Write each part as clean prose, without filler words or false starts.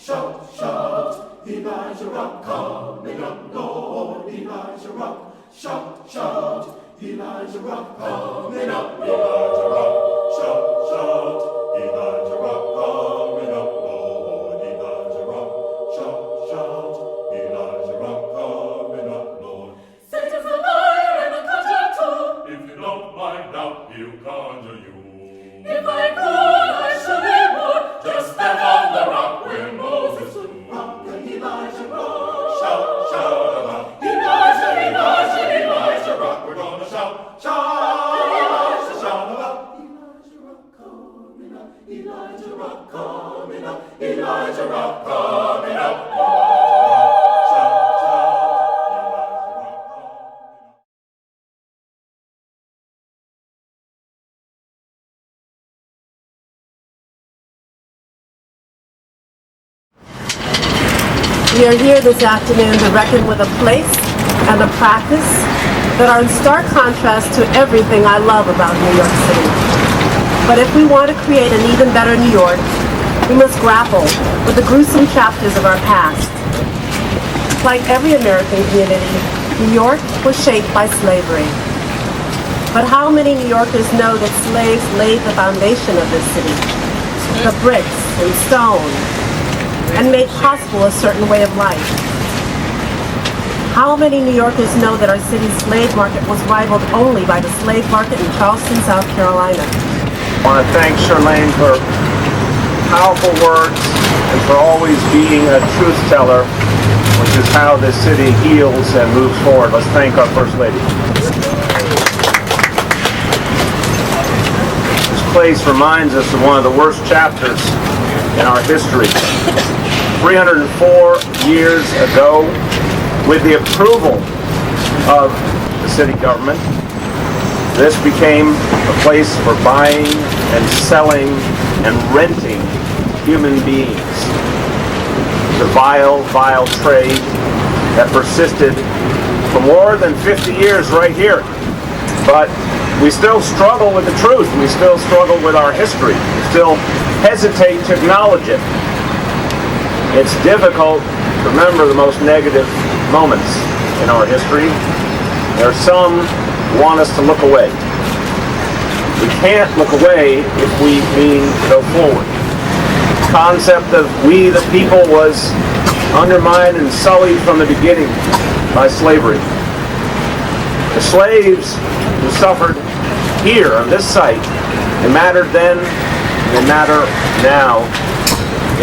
shout, shout. Elijah Rock coming up, Lord. Elijah Rock, shout, shout. Elijah Rock coming up, Elijah Rock, shout, shout. Elijah Rock coming up, Lord. Elijah Rock, shout, shout. Elijah Rock coming up, Lord. Satan's a liar and a conjurer too. If you don't mind out, he'll conjure you. If I could, I should be more. Just stand on the rock where Moses stood. Rock and Elijah Rock, shout, shout about Elijah, Elijah, Elijah Rock. We're gonna shout, shout, Elijah, shout about Elijah Rock coming up, Elijah Rock coming up, Elijah Rock coming up. Shout, shout, Elijah Rock coming up. We are here this afternoon to reckon with a place and a practice that are in stark contrast to everything I love about New York City. But if we want to create an even better New York, we must grapple with the gruesome chapters of our past. Like every American community, New York was shaped by slavery. But how many New Yorkers know that slaves laid the foundation of this city? The bricks and stone, and made possible a certain way of life. How many New Yorkers know that our city's slave market was rivaled only by the slave market in Charleston, South Carolina? I want to thank Charlene for powerful words and for always being a truth teller, which is how this city heals and moves forward. Let's thank our First Lady. This place reminds us of one of the worst chapters in our history. 304 years ago, with the approval of the city government, this became a place for buying and selling and renting human beings. The vile, vile trade that persisted for more than 50 years right here. But we still struggle with the truth. We still struggle with our history. We still hesitate to acknowledge it. It's difficult to remember the most negative moments in our history. There are some who want us to look away. We can't look away if we mean to go forward. The concept of we the people was undermined and sullied from the beginning by slavery. The slaves who suffered here on this site, they mattered then, and they matter now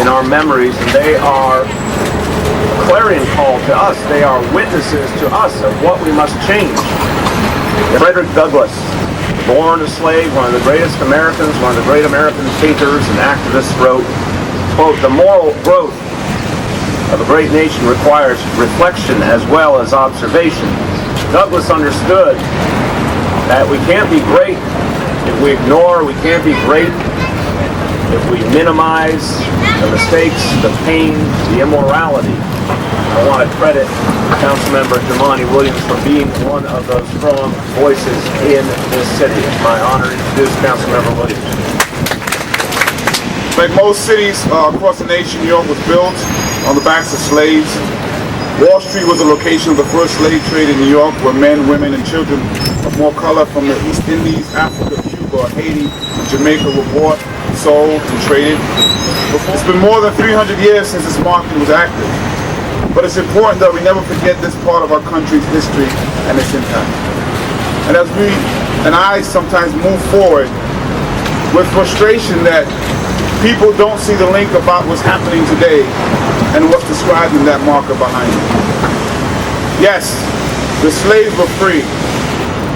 in our memories, and they are a clarion call to us. They are witnesses to us of what we must change. Frederick Douglass, born a slave, one of the greatest Americans, one of the great American thinkers and activists, wrote, quote, "The moral growth of a great nation requires reflection as well as observation." Douglass understood that we can't be great if we ignore, we can't be great if we minimize the mistakes, the pain, the immorality. I want to credit Councilmember JUMAANE Williams for being one of those strong voices in this city. It's my honor to introduce Councilmember Williams. Like most cities across the nation, New York was built on the backs of slaves. Wall Street was the location of the first slave trade in New York, where men, women, and children of more color from the East Indies, Africa, Cuba, Haiti, and Jamaica were bought, sold, and traded. It's been more than 300 years since this market was active. But it's important that we never forget this part of our country's history and its impact. And as we and I sometimes move forward with frustration that people don't see the link about what's happening today and what's described in that marker behind it. Yes, the slaves were free,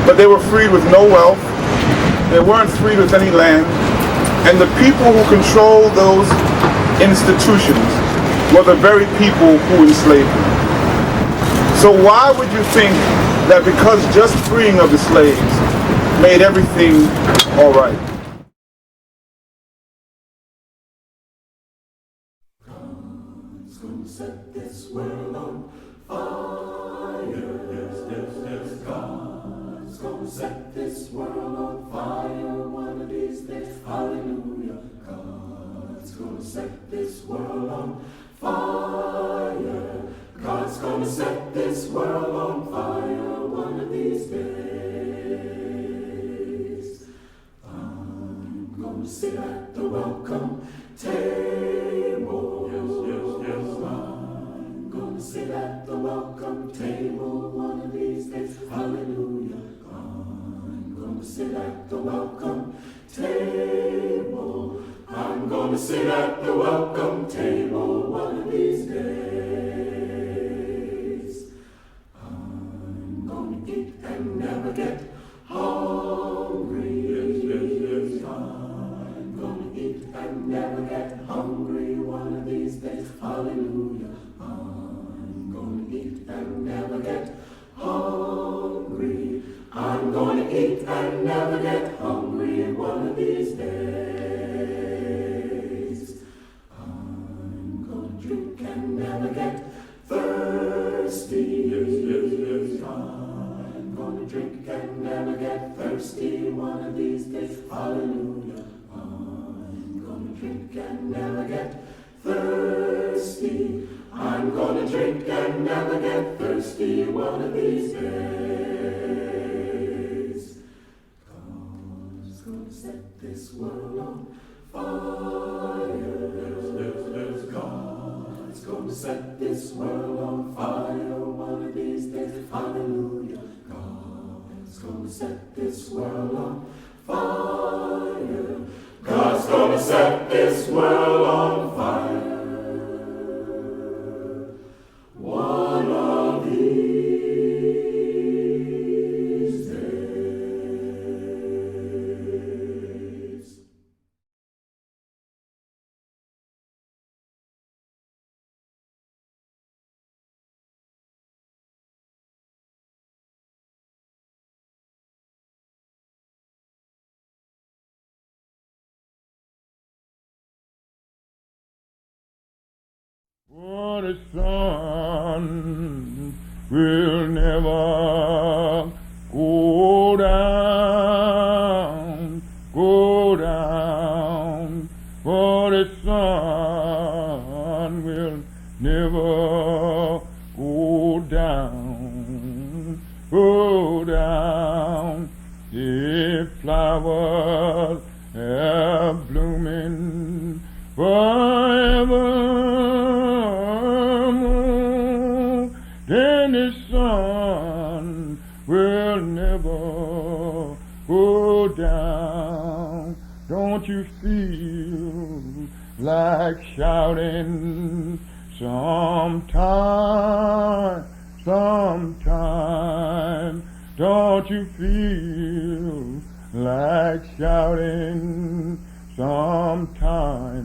but they were freed with no wealth. They weren't freed with any land. And the people who control those institutions were the very people who enslaved them. So why would you think that because just freeing of the slaves made everything all right? God's gonna set this world on fire. Yes, yes, yes. God's gonna set this world on fire one of these days. Hallelujah. God's gonna set this world on fire. God's gonna set this world on fire one of these days. I'm gonna sit at the welcome table. Yes, yes, yes. I'm gonna sit at the welcome table one of these days. Hallelujah. I'm gonna sit at the welcome table. I'm gonna sit at the welcome table one of these days. I'm gonna eat and never get hungry. Yes, yes, yes. I'm gonna eat and never get hungry one of these days. Hallelujah. I'm gonna eat and never get hungry. I'm gonna eat and never get hungry one of these days. I'm gonna drink and never get thirsty. Yes, yes, yes. I'm gonna drink and never get thirsty one of these days. Hallelujah. I'm gonna drink and never get thirsty. I'm gonna drink and never get thirsty one of these days. God's gonna set this world on fire. Yes, God's gonna set this world on fire one of these days. Hallelujah. God's gonna set this world on fire. God's gonna set this world on fire one of these days. For the sun will never go down, go down. For the sun will never go down, go down. If flowers are blooming forever, then the sun will never go down. Don't you feel like shouting sometime, sometime? Don't you feel like shouting sometime,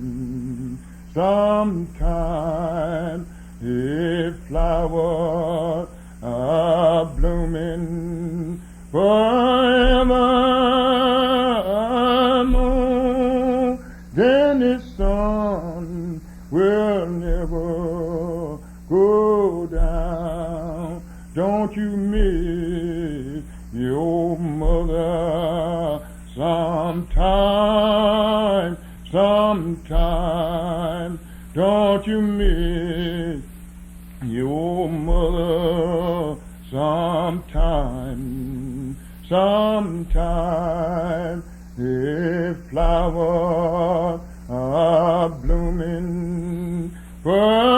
sometime? If flowers are blooming forevermore, then the sun will never go down. Don't you miss your mother sometime, sometime? Don't you miss your mother sometime, sometime? If flowers are blooming forever,